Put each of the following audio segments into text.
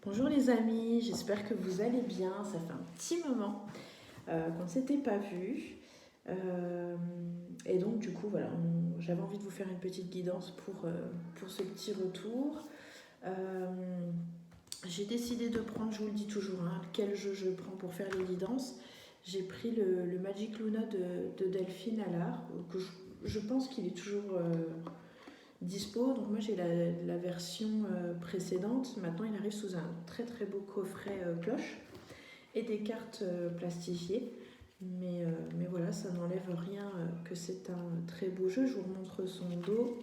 Bonjour les amis, j'espère que vous allez bien. Ça fait un petit moment qu'on ne s'était pas vu. Et donc du coup, voilà, j'avais envie de vous faire une petite guidance pour ce petit retour. Euh, j'ai décidé de prendre, je vous le dis toujours, hein, quel jeu je prends pour faire les guidances. J'ai pris le Magic Luna de Delphine Allard, que je pense qu'il est toujours dispo. Donc moi j'ai la version précédente. Maintenant il arrive sous un très très beau coffret cloche et des cartes plastifiées. Mais voilà, ça n'enlève rien que c'est un très beau jeu. Je vous remontre son dos.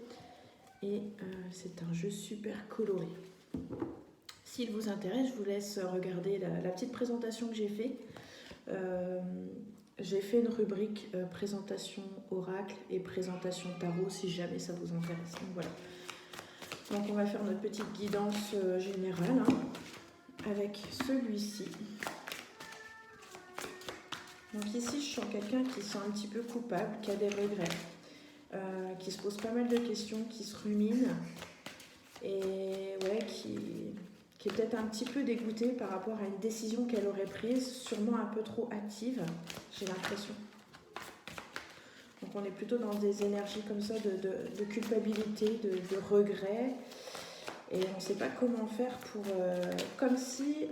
Et c'est un jeu super coloré. S'il vous intéresse, je vous laisse regarder la petite présentation que j'ai fait. J'ai fait une rubrique présentation oracle et présentation tarot si jamais ça vous intéresse. Donc voilà. Donc on va faire notre petite guidance générale avec celui-ci. Donc ici je sens quelqu'un qui se sent un petit peu coupable, qui a des regrets, qui se pose pas mal de questions, qui se rumine et ouais, qui est peut-être un petit peu dégoûté par rapport à une décision qu'elle aurait prise, sûrement un peu trop hâtive, j'ai l'impression. Donc on est plutôt dans des énergies comme ça de culpabilité, de regret. Et on ne sait pas comment faire pour... comme si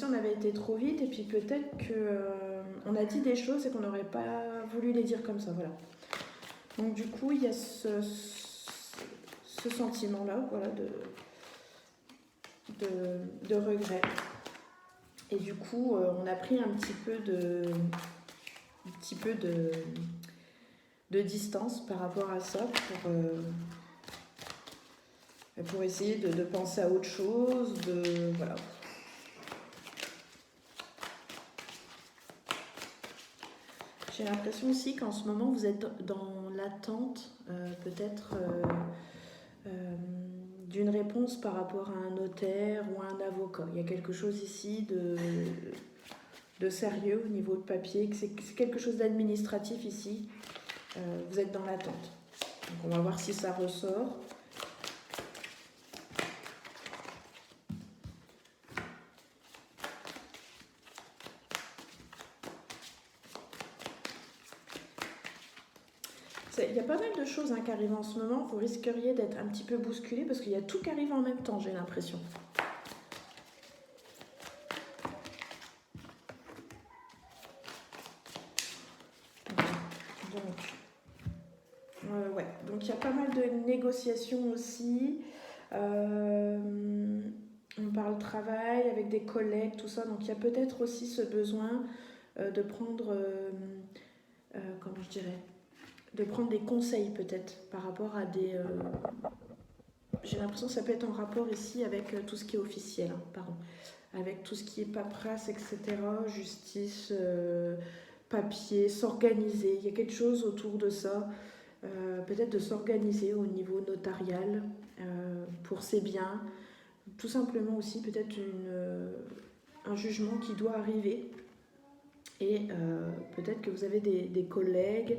on avait été trop vite et puis peut-être qu'on a dit des choses et qu'on n'aurait pas voulu les dire comme ça. Voilà. Donc du coup, il y a ce sentiment-là, voilà, de regret. Et du coup, on a pris un petit peu de distance par rapport à ça pour essayer de penser à autre chose, voilà. J'ai l'impression aussi qu'en ce moment vous êtes dans l'attente peut-être d'une réponse par rapport à un notaire ou à un avocat. Il y a quelque chose ici de sérieux au niveau de papier, que c'est quelque chose d'administratif ici. Vous êtes dans l'attente. Donc on va voir si ça ressort. Il y a pas mal de choses qui arrivent en ce moment. Vous risqueriez d'être un petit peu bousculé parce qu'il y a tout qui arrive en même temps, j'ai l'impression. Donc il y a pas mal de négociations aussi. On parle travail avec des collègues, tout ça. Donc il y a peut-être aussi ce besoin de prendre, comment je dirais, de prendre des conseils peut-être par rapport à des... j'ai l'impression que ça peut être en rapport ici avec tout ce qui est officiel, pardon. Avec tout ce qui est paperasse, etc., justice, papier, s'organiser. Il y a quelque chose autour de ça. Peut-être de s'organiser au niveau notarial pour ses biens. Tout simplement aussi peut-être un jugement qui doit arriver. Et peut-être que vous avez des collègues,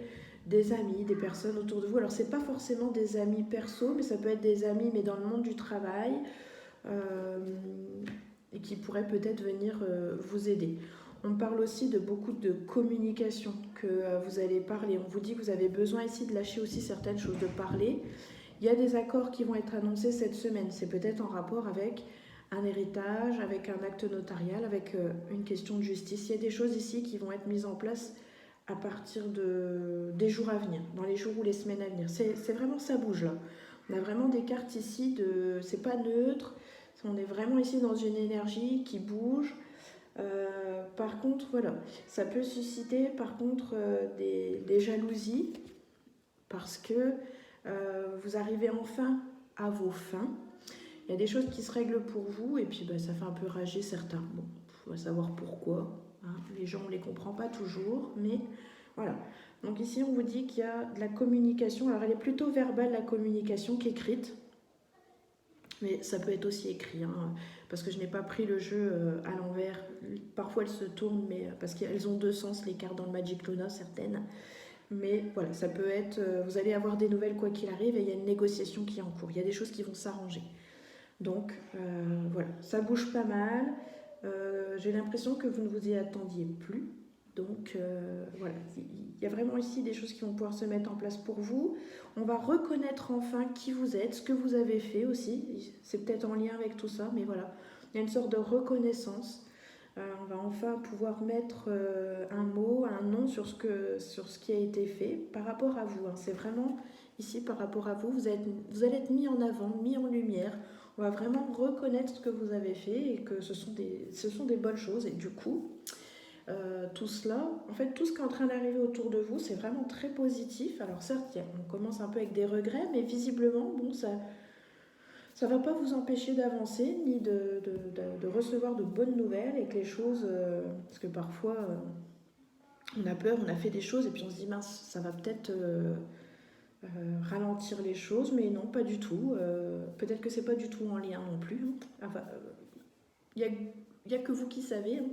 des amis, des personnes autour de vous. Alors c'est pas forcément des amis perso, mais ça peut être des amis mais dans le monde du travail et qui pourraient peut-être venir vous aider. On parle aussi de beaucoup de communication que vous allez parler. On vous dit que vous avez besoin ici de lâcher aussi certaines choses, de parler. Il y a des accords qui vont être annoncés cette semaine. C'est peut-être en rapport avec un héritage, avec un acte notarial, avec une question de justice. Il y a des choses ici qui vont être mises en place à partir des jours à venir, dans les jours ou les semaines à venir. C'est vraiment, ça bouge là. On a vraiment des cartes ici, c'est pas neutre. On est vraiment ici dans une énergie qui bouge. Par contre, voilà, ça peut susciter par contre des jalousies parce que vous arrivez enfin à vos fins. Il y a des choses qui se règlent pour vous et puis ça fait un peu rager certains. Bon, il faut savoir pourquoi. Hein. Les gens, on ne les comprend pas toujours, mais voilà. Donc ici, on vous dit qu'il y a de la communication. Alors, elle est plutôt verbale, la communication, qu'écrite. Mais ça peut être aussi écrit, hein, parce que je n'ai pas pris le jeu à l'envers. Parfois elles se tournent, mais parce qu'elles ont deux sens, les cartes dans le Magic Luna, certaines. Mais voilà, ça peut être, vous allez avoir des nouvelles quoi qu'il arrive, et il y a une négociation qui est en cours. Il y a des choses qui vont s'arranger. Donc voilà, ça bouge pas mal. J'ai l'impression que vous ne vous y attendiez plus. Donc voilà, il y a vraiment ici des choses qui vont pouvoir se mettre en place pour vous. On va reconnaître enfin qui vous êtes, ce que vous avez fait aussi. C'est peut-être en lien avec tout ça, mais voilà, il y a une sorte de reconnaissance. On va enfin pouvoir mettre un mot, un nom sur ce qui a été fait par rapport à vous. Hein. C'est vraiment ici par rapport à vous. Vous allez être mis en avant, mis en lumière. On va vraiment reconnaître ce que vous avez fait et que ce sont des bonnes choses. Et du coup, tout cela, en fait, tout ce qui est en train d'arriver autour de vous, c'est vraiment très positif. Alors certes, on commence un peu avec des regrets, mais visiblement, bon, ça ne va pas vous empêcher d'avancer, ni de recevoir de bonnes nouvelles et que les choses... parce que parfois, on a peur, on a fait des choses et puis on se dit, mince, ça va peut-être ralentir les choses, mais non, pas du tout. Peut-être que c'est pas du tout en lien non plus. Hein. Enfin, il n'y a que vous qui savez. Hein.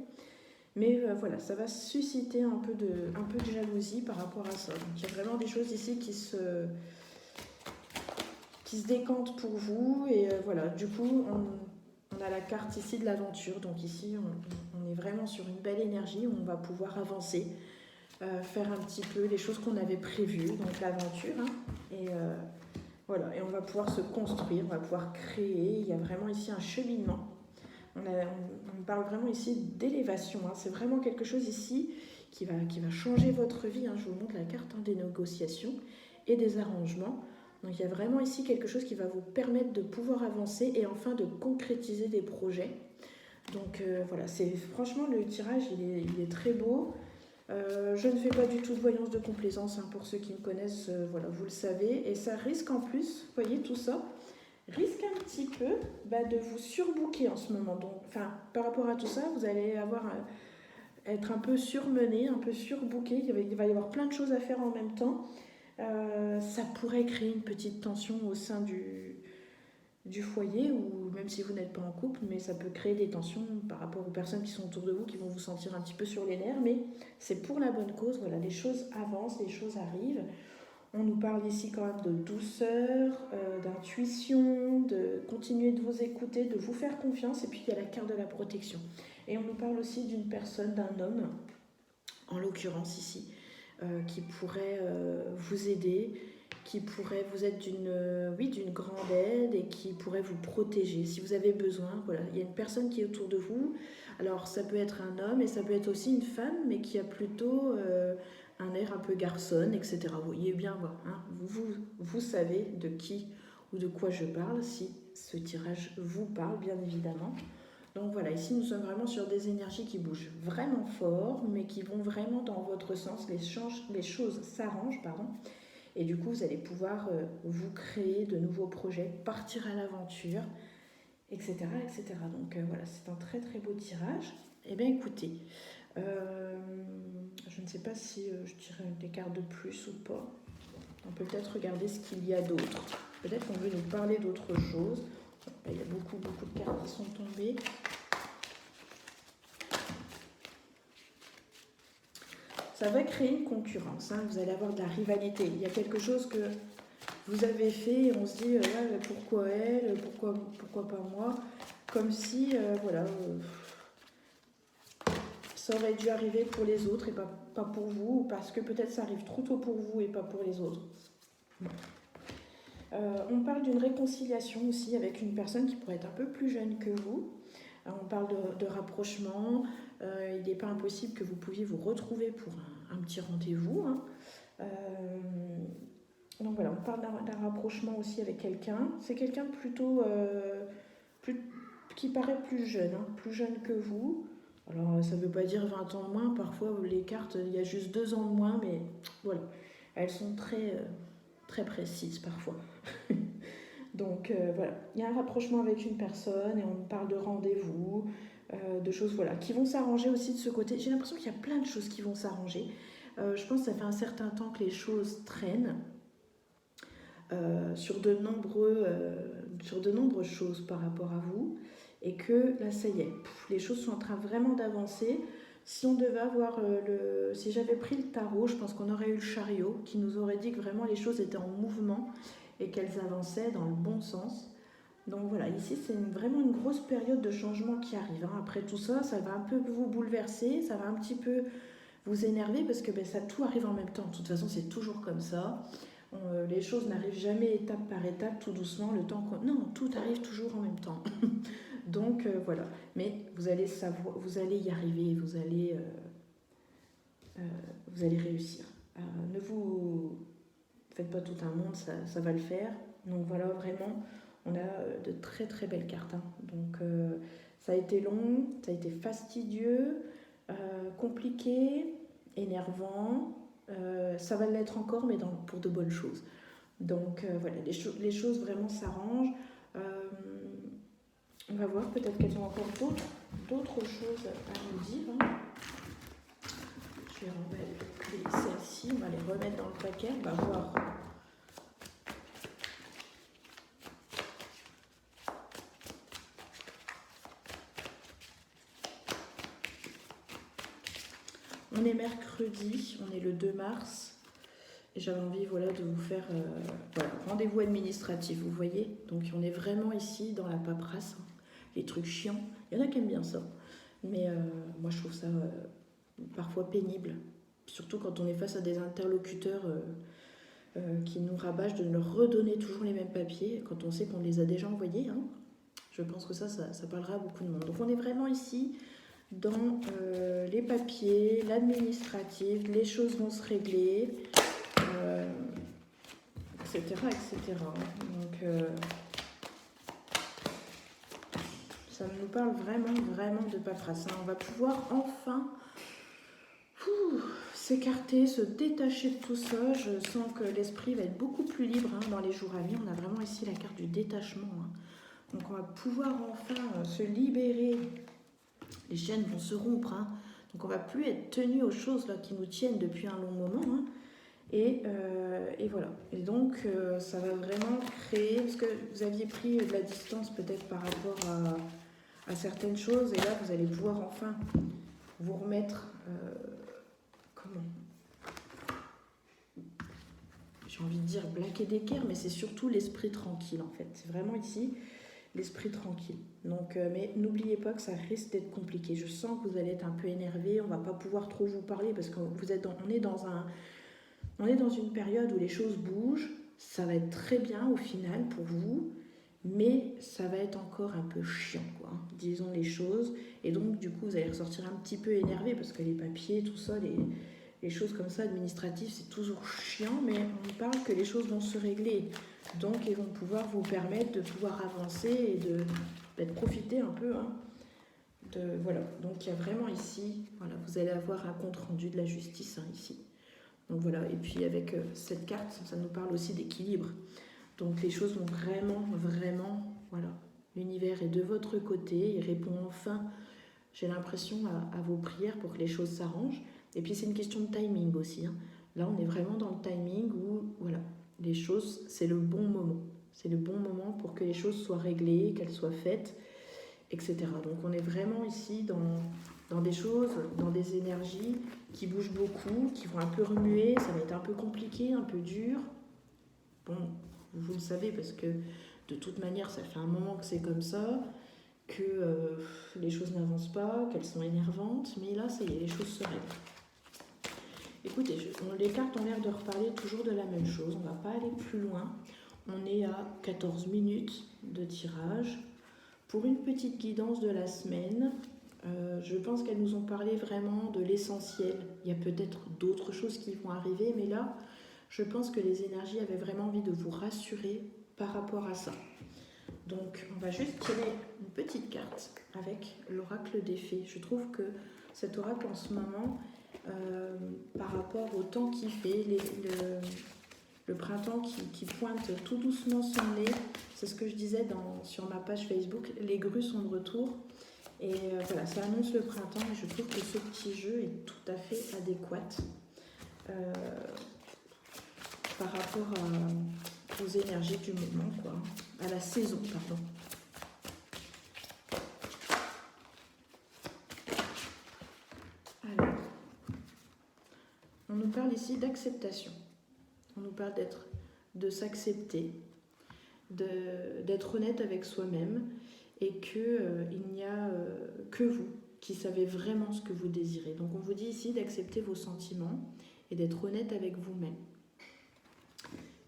Mais voilà, ça va susciter un peu de jalousie par rapport à ça. Donc il y a vraiment des choses ici qui se décantent pour vous. Et voilà, du coup, on a la carte ici de l'aventure. Donc ici, on est vraiment sur une belle énergie où on va pouvoir avancer, faire un petit peu les choses qu'on avait prévues, donc l'aventure. Hein. Et voilà, et on va pouvoir se construire, on va pouvoir créer. Il y a vraiment ici un cheminement. On parle vraiment ici d'élévation. Hein. C'est vraiment quelque chose ici qui va changer votre vie. Hein. Je vous montre la carte des négociations et des arrangements. Donc il y a vraiment ici quelque chose qui va vous permettre de pouvoir avancer et enfin de concrétiser des projets. Donc voilà, franchement le tirage il est très beau. Je ne fais pas du tout de voyance de complaisance, hein, pour ceux qui me connaissent, voilà, vous le savez. Et ça risque en plus, vous voyez tout ça, risque un petit peu de vous surbooker en ce moment. Donc, par rapport à tout ça, vous allez être un peu surmené, un peu surbooké. Il va y avoir plein de choses à faire en même temps. Ça pourrait créer une petite tension au sein du foyer, ou même si vous n'êtes pas en couple, mais ça peut créer des tensions par rapport aux personnes qui sont autour de vous, qui vont vous sentir un petit peu sur les nerfs, mais c'est pour la bonne cause. Voilà, les choses avancent, les choses arrivent. On nous parle ici quand même de douceur, d'intuition, de continuer de vous écouter, de vous faire confiance. Et puis il y a la carte de la protection. Et on nous parle aussi d'une personne, d'un homme, en l'occurrence ici, qui pourrait vous aider, qui pourrait vous être d'une grande aide et qui pourrait vous protéger si vous avez besoin. Voilà, il y a une personne qui est autour de vous. Alors ça peut être un homme et ça peut être aussi une femme, mais qui a plutôt un air un peu garçonne, etc. Vous voyez bien, hein, vous savez de qui ou de quoi je parle, si ce tirage vous parle, bien évidemment. Donc voilà, ici nous sommes vraiment sur des énergies qui bougent vraiment fort, mais qui vont vraiment dans votre sens. Les choses s'arrangent, pardon. Et du coup, vous allez pouvoir vous créer de nouveaux projets, partir à l'aventure, etc. etc. Donc voilà, c'est un très très beau tirage. Eh bien écoutez, je ne sais pas si je tirerai des cartes de plus ou pas. On peut peut-être regarder ce qu'il y a d'autre. Peut-être qu'on veut nous parler d'autre chose. Il y a beaucoup de cartes qui sont tombées. Ça va créer une concurrence. Hein. Vous allez avoir de la rivalité. Il y a quelque chose que vous avez fait et on se dit pourquoi elle, pourquoi pas moi, comme si voilà, ça aurait dû arriver pour les autres et pas pour vous, parce que peut-être ça arrive trop tôt pour vous et pas pour les autres. On parle d'une réconciliation aussi avec une personne qui pourrait être un peu plus jeune que vous. On parle de rapprochement. Il n'est pas impossible que vous pouviez vous retrouver pour un petit rendez-vous. Hein. Donc voilà, on parle d'un rapprochement aussi avec quelqu'un. C'est quelqu'un plutôt qui paraît plus jeune, hein, plus jeune que vous. Alors ça ne veut pas dire 20 ans de moins, parfois les cartes, il y a juste 2 ans de moins, mais voilà, elles sont très, très précises parfois. Donc voilà, il y a un rapprochement avec une personne et on parle de rendez-vous, de choses voilà, qui vont s'arranger aussi de ce côté. J'ai l'impression qu'il y a plein de choses qui vont s'arranger. Je pense que ça fait un certain temps que les choses traînent sur de nombreuses choses par rapport à vous. Et que là, ça y est, les choses sont en train vraiment d'avancer. Si on devait avoir si j'avais pris le tarot, je pense qu'on aurait eu le chariot qui nous aurait dit que vraiment les choses étaient en mouvement et qu'elles avançaient dans le bon sens. Donc voilà, ici c'est vraiment une grosse période de changement qui arrive. Hein. Après tout ça, ça va un peu vous bouleverser, ça va un petit peu vous énerver parce que ça tout arrive en même temps. De toute façon, c'est toujours comme ça. Les choses n'arrivent jamais étape par étape, tout doucement, le temps qu'on... Non, tout arrive toujours en même temps. Donc voilà. Mais vous allez savoir, vous allez y arriver, vous allez réussir. Ne vous faites pas tout un monde, ça va le faire. Donc voilà, vraiment, on a de très très belles cartes. Hein. Donc ça a été long, ça a été fastidieux, compliqué, énervant. Ça va l'être encore, mais pour de bonnes choses. Donc voilà, les choses vraiment s'arrangent. On va voir, peut-être qu'elles ont encore d'autres choses à nous dire. Hein. Je vais remettre celles-ci, on va les remettre dans le paquet, on va voir. On est mercredi, on est le 2 mars. Et j'avais envie de vous faire rendez-vous administratif, vous voyez. Donc on est vraiment ici dans la paperasse, hein, les trucs chiants. Il y en a qui aiment bien ça. Mais moi je trouve ça parfois pénible. Surtout quand on est face à des interlocuteurs qui nous rabâchent de leur redonner toujours les mêmes papiers quand on sait qu'on les a déjà envoyés. Hein. Je pense que ça parlera à beaucoup de monde. Donc on est vraiment ici dans les papiers, l'administratif, les choses vont se régler, etc. etc. Donc ça nous parle vraiment de paperasse. Hein. On va pouvoir enfin s'écarter, se détacher de tout ça. Je sens que l'esprit va être beaucoup plus libre dans les jours à venir. On a vraiment ici la carte du détachement. Hein. Donc on va pouvoir enfin se libérer. Les chaînes vont se rompre. Hein. Donc on ne va plus être tenu aux choses là, qui nous tiennent depuis un long moment. Hein. Et voilà. Et donc ça va vraiment créer, parce que vous aviez pris de la distance peut-être par rapport à certaines choses. Et là, vous allez pouvoir enfin vous remettre... j'ai envie de dire Black et Decker, mais c'est surtout l'esprit tranquille en fait. C'est vraiment ici l'esprit tranquille. Donc, mais n'oubliez pas que ça risque d'être compliqué. Je sens que vous allez être un peu énervé. On va pas pouvoir trop vous parler parce qu'on est dans une période où les choses bougent. Ça va être très bien au final pour vous, mais ça va être encore un peu chiant, quoi. Disons les choses. Et donc, du coup, vous allez ressortir un petit peu énervé parce que les papiers, tout ça, les choses comme ça, administratives, c'est toujours chiant, mais on parle que les choses vont se régler. Donc, ils vont pouvoir vous permettre de pouvoir avancer et d'être profiter un peu. Hein, voilà. Donc, il y a vraiment ici, voilà, vous allez avoir un compte rendu de la justice hein, ici. Donc voilà. Et puis avec cette carte, ça nous parle aussi d'équilibre. Donc les choses vont vraiment, voilà. L'univers est de votre côté. Il répond enfin, j'ai l'impression, à vos prières pour que les choses s'arrangent. Et puis c'est une question de timing aussi. Hein. Là, on est vraiment dans le timing où, voilà, les choses, c'est le bon moment. C'est le bon moment pour que les choses soient réglées, qu'elles soient faites, etc. Donc on est vraiment ici dans des choses, dans des énergies qui bougent beaucoup, qui vont un peu remuer. Ça va être un peu compliqué, un peu dur. Bon, vous le savez parce que de toute manière, ça fait un moment que c'est comme ça, que les choses n'avancent pas, qu'elles sont énervantes. Mais là, ça y est, les choses se règlent. Écoutez, les cartes ont l'air de reparler toujours de la même chose. On ne va pas aller plus loin. On est à 14 minutes de tirage. Pour une petite guidance de la semaine, je pense qu'elles nous ont parlé vraiment de l'essentiel. Il y a peut-être d'autres choses qui vont arriver, mais là, je pense que les énergies avaient vraiment envie de vous rassurer par rapport à ça. Donc, on va juste tirer une petite carte avec l'oracle des fées. Je trouve que cet oracle en ce moment, par rapport au temps qu'il fait, le printemps qui pointe tout doucement son nez, c'est ce que je disais sur ma page Facebook, les grues sont de retour. Et voilà, ça annonce le printemps et je trouve que ce petit jeu est tout à fait adéquat par rapport aux énergies du moment, quoi, à la saison, pardon. Alors, on nous parle ici d'acceptation. On nous parle de s'accepter, d'être honnête avec soi-même et qu'il n'y a que vous qui savez vraiment ce que vous désirez. Donc on vous dit ici d'accepter vos sentiments et d'être honnête avec vous-même.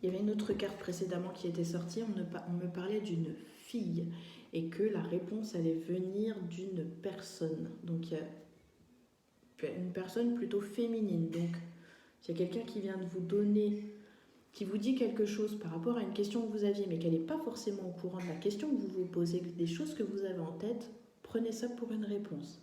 Il y avait une autre carte précédemment qui était sortie, on me parlait d'une fille et que la réponse allait venir d'une personne. Donc il y a une personne plutôt féminine. Donc il y a quelqu'un qui vient de vous donner, qui vous dit quelque chose par rapport à une question que vous aviez, mais qu'elle n'est pas forcément au courant de la question que vous vous posez, des choses que vous avez en tête, prenez ça pour une réponse.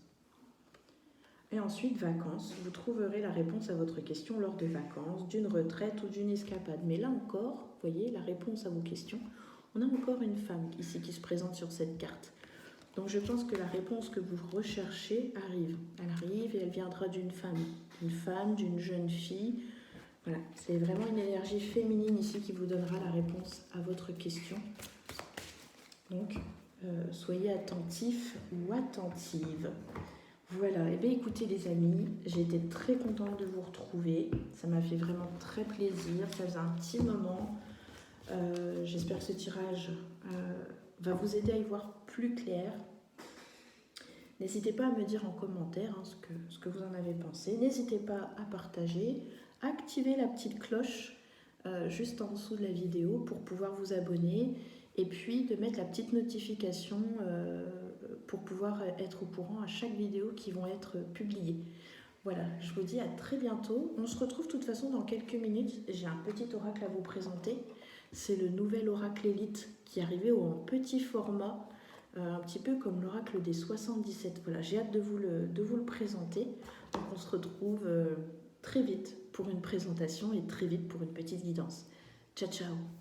Et ensuite, vacances, vous trouverez la réponse à votre question lors de vacances, d'une retraite ou d'une escapade. Mais là encore, vous voyez, la réponse à vos questions, on a encore une femme ici qui se présente sur cette carte. Donc je pense que la réponse que vous recherchez arrive. Elle arrive et elle viendra d'une femme, d'une jeune fille. Voilà, c'est vraiment une énergie féminine ici qui vous donnera la réponse à votre question. Donc, soyez attentifs ou attentives. Voilà, et bien écoutez les amis, j'ai été très contente de vous retrouver. Ça m'a fait vraiment très plaisir, ça faisait un petit moment. J'espère que ce tirage va vous aider à y voir plus clair. N'hésitez pas à me dire en commentaire ce que vous en avez pensé. N'hésitez pas à partager. Activez la petite cloche juste en dessous de la vidéo pour pouvoir vous abonner et puis de mettre la petite notification pour pouvoir être au courant à chaque vidéo qui vont être publiées. Voilà, je vous dis à très bientôt. On se retrouve de toute façon dans quelques minutes. J'ai un petit oracle à vous présenter. C'est le nouvel oracle élite qui est arrivé en petit format, un petit peu comme l'oracle des 77. Voilà, j'ai hâte de vous le présenter. Donc on se retrouve très vite pour une présentation et très vite pour une petite guidance. Ciao, ciao!